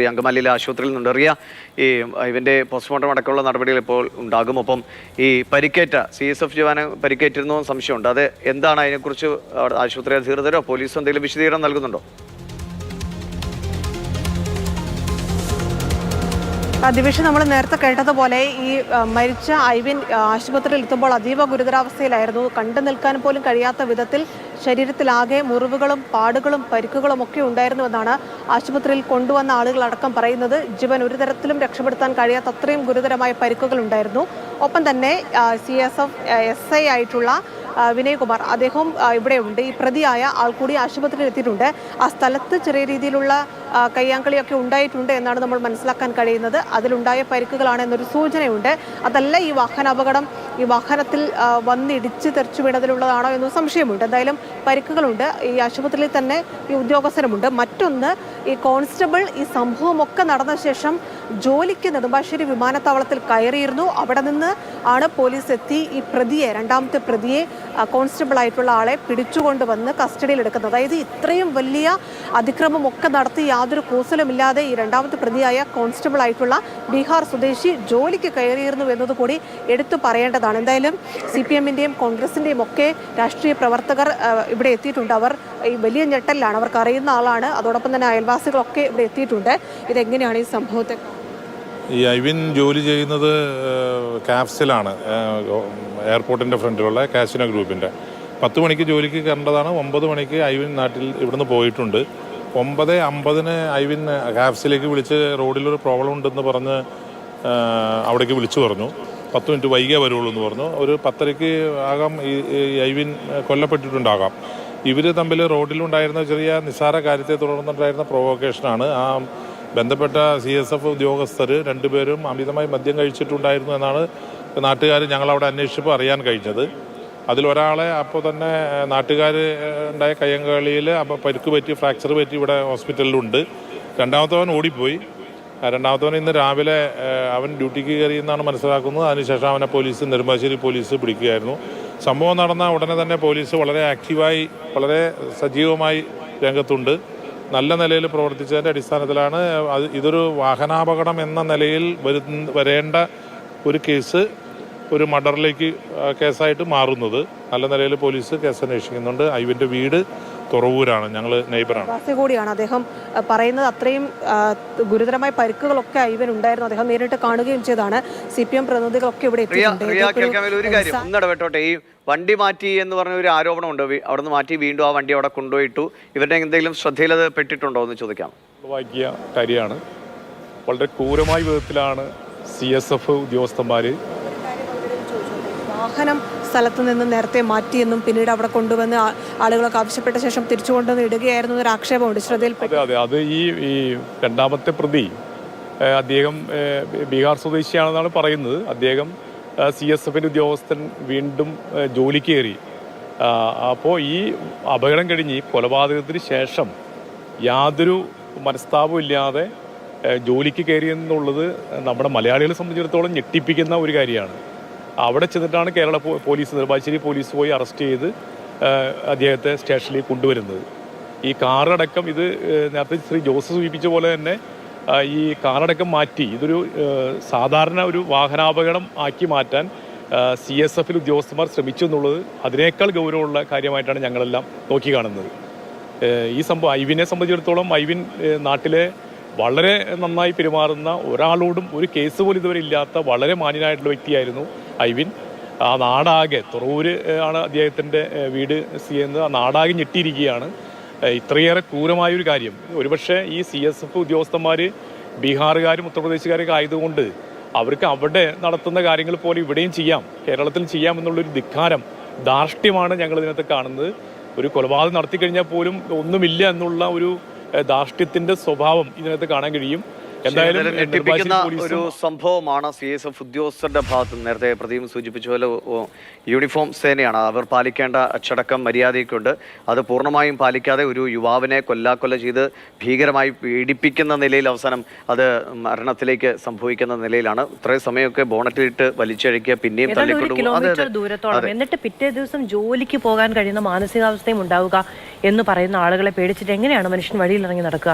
അങ്കമാലിയിലെ ആശുപത്രിയിൽ നിന്നുണ്ട്. റിയ, ഈ ഇവന്റെ പോസ്റ്റ്മോർട്ടം അടക്കമുള്ള നടപടികൾ ഇപ്പോൾ ഉണ്ടാകും. ഒപ്പം ഈ പരിക്കേറ്റ CSF ജവാന് പരിക്കേറ്റിരുന്നോ സംശയമുണ്ട്. അത് എന്താണ്, അതിനെക്കുറിച്ച് ആശുപത്രി അധികൃതരോ പോലീസോ എന്തെങ്കിലും വിശദീകരണം നൽകുന്നുണ്ടോ? ദിവിഷ, നമ്മൾ നേരത്തെ കേട്ടതുപോലെ ഈ മരിച്ച ഐവിൻ ആശുപത്രിയിൽ എത്തുമ്പോൾ അതീവ ഗുരുതരാവസ്ഥയിലായിരുന്നു. കണ്ടു നിൽക്കാൻ പോലും കഴിയാത്ത വിധത്തിൽ ശരീരത്തിലാകെ മുറിവുകളും പാടുകളും പരിക്കുകളും ഒക്കെ ഉണ്ടായിരുന്നുവെന്നാണ് ആശുപത്രിയിൽ കൊണ്ടുവന്ന ആളുകളടക്കം പറയുന്നത്. ജീവൻ ഒരു തരത്തിലും രക്ഷപ്പെടുത്താൻ കഴിയാത്ത അത്രയും ഗുരുതരമായ പരിക്കുകൾ ഉണ്ടായിരുന്നു. ഒപ്പം തന്നെ CSF SI ആയിട്ടുള്ള വിനയകുമാർ, അദ്ദേഹം ഇവിടെയുണ്ട്. ഈ പ്രതിയായ ആൾ കൂടി ആശുപത്രിയിൽ എത്തിയിട്ടുണ്ട്. ആ സ്ഥലത്ത് ചെറിയ രീതിയിലുള്ള കയ്യാങ്കളിയൊക്കെ ഉണ്ടായിട്ടുണ്ട് എന്നാണ് നമ്മൾ മനസ്സിലാക്കാൻ കഴിയുന്നത്. അതിലുണ്ടായ പരിക്കുകളാണ് എന്നൊരു സൂചനയുണ്ട്. അതല്ല ഈ വാഹനാപകടം ഈ വാഹനത്തിൽ വന്നിടിച്ച് തെറിച്ചു വീണതിലുള്ളതാണോ എന്നും സംശയമുണ്ട്. എന്തായാലും പരിക്കുകളുണ്ട്. ഈ ആശുപത്രിയിൽ തന്നെ ഈ ഉദ്യോഗസ്ഥരുമുണ്ട്. മറ്റൊന്ന്, ഈ കോൺസ്റ്റബിൾ ഈ സംഭവമൊക്കെ നടന്ന ശേഷം ജോലിക്ക് നെടുമ്പാശ്ശേരി വിമാനത്താവളത്തിൽ കയറിയിരുന്നു. അവിടെ നിന്ന് ആണ് പോലീസ് എത്തി ഈ പ്രതിയെ, രണ്ടാമത്തെ പ്രതിയെ, കോൺസ്റ്റബിൾ ആയിട്ടുള്ള ആളെ പിടിച്ചുകൊണ്ടുവന്ന് കസ്റ്റഡിയിൽ എടുക്കുന്നത്. അതായത് ഇത്രയും വലിയ അതിക്രമമൊക്കെ നടത്തി യാതൊരു കൂസലുമില്ലാതെ ഈ രണ്ടാമത്തെ പ്രതിയായ കോൺസ്റ്റബിൾ ആയിട്ടുള്ള ബീഹാർ സ്വദേശി ജോലിക്ക് കയറിയിരുന്നു എന്നതുകൂടി എടുത്തു പറയേണ്ടതാണ്. എന്തായാലും CPM-ന്റെയും കോൺഗ്രസിന്റെയും ഒക്കെ രാഷ്ട്രീയ പ്രവർത്തകർ ഇവിടെ എത്തിയിട്ടുണ്ട്. അവർ ഈ വലിയ ഞെട്ടലിലാണ്. അവർക്ക് അറിയുന്ന ആളാണ്. അതോടൊപ്പം തന്നെ അയൽവാസികളൊക്കെ ഇവിടെ എത്തിയിട്ടുണ്ട്. ഇതെങ്ങനെയാണ് ഈ സംഭവത്തെ? ഈ ഐവിൻ ജോലി ചെയ്യുന്നത് കാപ്സിലാണ്, എയർപോർട്ടിൻ്റെ ഫ്രണ്ടിലുള്ള കാസിനോ ഗ്രൂപ്പിൻ്റെ. 10 മണിക്ക് ജോലിക്ക് കയറേണ്ടതാണ്. 9 മണിക്ക് ഐവിൻ നാട്ടിൽ ഇവിടുന്ന് പോയിട്ടുണ്ട്. 9:50 ഐവിൻ കാപ്സിലേക്ക് വിളിച്ച് റോഡിലൊരു പ്രോബ്ലം ഉണ്ടെന്ന് പറഞ്ഞ് അവിടേക്ക് വിളിച്ചു പറഞ്ഞു. 10 മിനിറ്റ് വൈകിയേ വരുള്ളൂ എന്ന് പറഞ്ഞു. ഒരു 10:30 ആകാം ഈ ഐവിൻ കൊല്ലപ്പെട്ടിട്ടുണ്ടാകാം. ഇവർ തമ്മിൽ റോഡിലുണ്ടായിരുന്ന ചെറിയ നിസ്സാര കാര്യത്തെ തുടർന്നുണ്ടായിരുന്ന പ്രൊവോക്കേഷനാണ്. ആ ബന്ധപ്പെട്ട CSF ഉദ്യോഗസ്ഥർ രണ്ടുപേരും അമിതമായി മദ്യം കഴിച്ചിട്ടുണ്ടായിരുന്നു എന്നാണ് നാട്ടുകാർ ഞങ്ങളവിടെ അന്വേഷിച്ചപ്പോൾ അറിയാൻ കഴിഞ്ഞത്. അതിലൊരാളെ അപ്പോൾ തന്നെ നാട്ടുകാർ ഉണ്ടായ കയ്യങ്കളിയിൽ പരിക്ക് പറ്റി, ഫ്രാക്ചർ പറ്റി ഇവിടെ ഹോസ്പിറ്റലിലുണ്ട്. രണ്ടാമത്തവൻ ഓടിപ്പോയി. രണ്ടാമത്തവൻ ഇന്ന് രാവിലെ അവൻ ഡ്യൂട്ടിക്ക് കയറി എന്നാണ് മനസ്സിലാക്കുന്നത്. അതിനുശേഷം അവനെ നെടുമ്പാശ്ശേരി പോലീസ് പിടിക്കുകയായിരുന്നു. സംഭവം നടന്ന ഉടനെ തന്നെ പോലീസ് വളരെ ആക്റ്റീവായി, വളരെ സജീവമായി രംഗത്തുണ്ട്. നല്ല നിലയിൽ പ്രവർത്തിച്ചതിൻ്റെ അടിസ്ഥാനത്തിലാണ് ഇതൊരു വാഹനാപകടം എന്ന നിലയിൽ വരേണ്ട ഒരു കേസ് ഒരു മർഡറിലേക്ക് കേസായിട്ട് മാറുന്നത്. നല്ല നിലയിൽ പോലീസ് കേസ് അന്വേഷിക്കുന്നുണ്ട്. ഐവിൻ്റെ വീട് തുറവൂരാണ്, ഞങ്ങൾ നെയ്ബറാണ് കൂടിയാണ്. അദ്ദേഹം പറയുന്നത് അത്രയും ഗുരുതരമായ പരിക്കുകളൊക്കെ ഐവൻ ഉണ്ടായിരുന്നു. അദ്ദേഹം നേരിട്ട് കാണുകയും ചെയ്താണ്. CPM പ്രതിനിധികളൊക്കെ ഇവിടെ ഒരു കാര്യം ഒന്നിടപെട്ടോട്ടെ. ഈ വണ്ടി മാറ്റി എന്ന് പറഞ്ഞ ഒരു ആരോപണമുണ്ട്. അവിടെ നിന്ന് മാറ്റി വീണ്ടും ആ വണ്ടി അവിടെ കൊണ്ടുപോയിട്ടു. ഇവരുടെ എന്തെങ്കിലും ശ്രദ്ധയിൽ അത് പെട്ടിട്ടുണ്ടോ എന്ന് ചോദിക്കാം. വാക്കിയ കാര്യമാണ്. വളരെ ക്രൂരമായ വിധത്തിലാണ് CSF ഉദ്യോഗസ്ഥന്മാർ വാഹനം സ്ഥലത്ത് നിന്ന് നേരത്തെ മാറ്റിയെന്നും പിന്നീട് അവിടെ കൊണ്ടുവന്ന് ആളുകളൊക്കെ ആവശ്യപ്പെട്ട ശേഷം തിരിച്ചു കൊണ്ടുവന്ന് ഇടുകയായിരുന്നു എന്നൊരു ആക്ഷേപമുണ്ട്. ശ്രദ്ധയിൽപ്പെട്ടു. അതെ, അത് ഈ രണ്ടാമത്തെ പ്രതി അദ്ദേഹം ബീഹാർ സ്വദേശിയാണെന്നാണ് പറയുന്നത്. അദ്ദേഹം CSF-ന്റെ ഉദ്യോഗസ്ഥൻ വീണ്ടും ജോലിക്ക് കയറി. അപ്പോൾ ഈ അപകടം കഴിഞ്ഞ് കൊലപാതകത്തിന് ശേഷം യാതൊരു മനസ്താപവും ഇല്ലാതെ ജോലിക്ക് കയറി എന്നുള്ളത് നമ്മുടെ മലയാളികളെ സംബന്ധിച്ചിടത്തോളം ഞെട്ടിപ്പിക്കുന്ന ഒരു കാര്യമാണ്. അവിടെ ചെന്നിട്ടാണ് കേരള പോലീസ്, നെടുമ്പാശ്ശേരി പോലീസ് പോയി അറസ്റ്റ് ചെയ്ത് അദ്ദേഹത്തെ സ്റ്റേഷനിലേക്ക് കൊണ്ടുവരുന്നത്. ഈ കാറടക്കം, ഇത് നേരത്തെ ശ്രീ ജോസ് സൂചിപ്പിച്ച പോലെ തന്നെ ഈ കാറടക്കം മാറ്റി ഇതൊരു സാധാരണ ഒരു വാഹനാപകടം ആക്കി മാറ്റാൻ CSF-ൽ ഉദ്യോഗസ്ഥന്മാർ ശ്രമിച്ചു എന്നുള്ളത് അതിനേക്കാൾ ഗൗരവമുള്ള കാര്യമായിട്ടാണ് ഞങ്ങളെല്ലാം നോക്കിക്കാണുന്നത്. ഈ സംഭവം ഐവിനെ സംബന്ധിച്ചിടത്തോളം ഐവിൻ നാട്ടിലെ വളരെ നന്നായി പെരുമാറുന്ന, ഒരാളോടും ഒരു കേസ് പോലും ഇതുവരെ ഇല്ലാത്ത വളരെ മാന്യനായിട്ടുള്ള വ്യക്തിയായിരുന്നു ഐവിൻ. ആ നാടാകെ, തുറവൂര് ആണ് അദ്ദേഹത്തിൻ്റെ വീട് സ്ഥിതി ചെയ്യുന്നത്. ആ നാടാകെ ഞെട്ടിയിരിക്കുകയാണ്. ഇത്രയേറെ ക്രൂരമായൊരു കാര്യം. ഒരുപക്ഷെ ഈ CSF ഉദ്യോഗസ്ഥന്മാർ ബീഹാറുകാരും ഉത്തർപ്രദേശുകാരൊക്കെ ആയതുകൊണ്ട് അവർക്ക് അവിടെ നടത്തുന്ന കാര്യങ്ങൾ പോലെ ഇവിടെയും ചെയ്യാം, കേരളത്തിൽ ചെയ്യാം എന്നുള്ളൊരു ധിക്കാരം, ധാർഷ്ട്യമാണ് ഞങ്ങൾ ഇതിനകത്ത് കാണുന്നത്. ഒരു കൊലപാതകം നടത്തിക്കഴിഞ്ഞാൽ പോലും ഒന്നുമില്ല എന്നുള്ള ഒരു ധാർഷ്ട്യത്തിന്റെ സ്വഭാവം ഇതിനകത്ത് കാണാൻ കഴിയും. എന്തായാലും ഞെട്ടിപ്പിക്കുന്ന ഒരു സംഭവമാണ് CSF ഉദ്യോഗസ്ഥരുടെ ഭാഗത്ത്. നേരത്തെ പ്രദീപ് സൂചിപ്പിച്ച പോലെ യൂണിഫോം സേനയാണ്. അവർ പാലിക്കേണ്ട അച്ചടക്കം, മര്യാദയൊക്കെയുണ്ട്. അത് പൂർണ്ണമായും പാലിക്കാതെ ഒരു യുവാവിനെ കൊല്ലാക്കൊല ചെയ്ത് ഭീകരമായി പീഡിപ്പിക്കുന്ന നിലയിൽ അവസാനം അത് മരണത്തിലേക്ക് സംഭവിക്കുന്ന നിലയിലാണ്. ഇത്രയും സമയമൊക്കെ ബോണറ്റിലിട്ട് വലിച്ചഴിക്കുക, പിന്നെയും ദൂരത്തോളം, എന്നിട്ട് പിറ്റേ ദിവസം ജോലിക്ക് പോകാൻ കഴിയുന്ന മാനസികാവസ്ഥയും ഉണ്ടാവുക എന്ന് പറയുന്ന ആളുകളെ പേടിച്ചിട്ട് എങ്ങനെയാണ് മനുഷ്യൻ വഴിയിൽ ഇറങ്ങി നടക്കുക?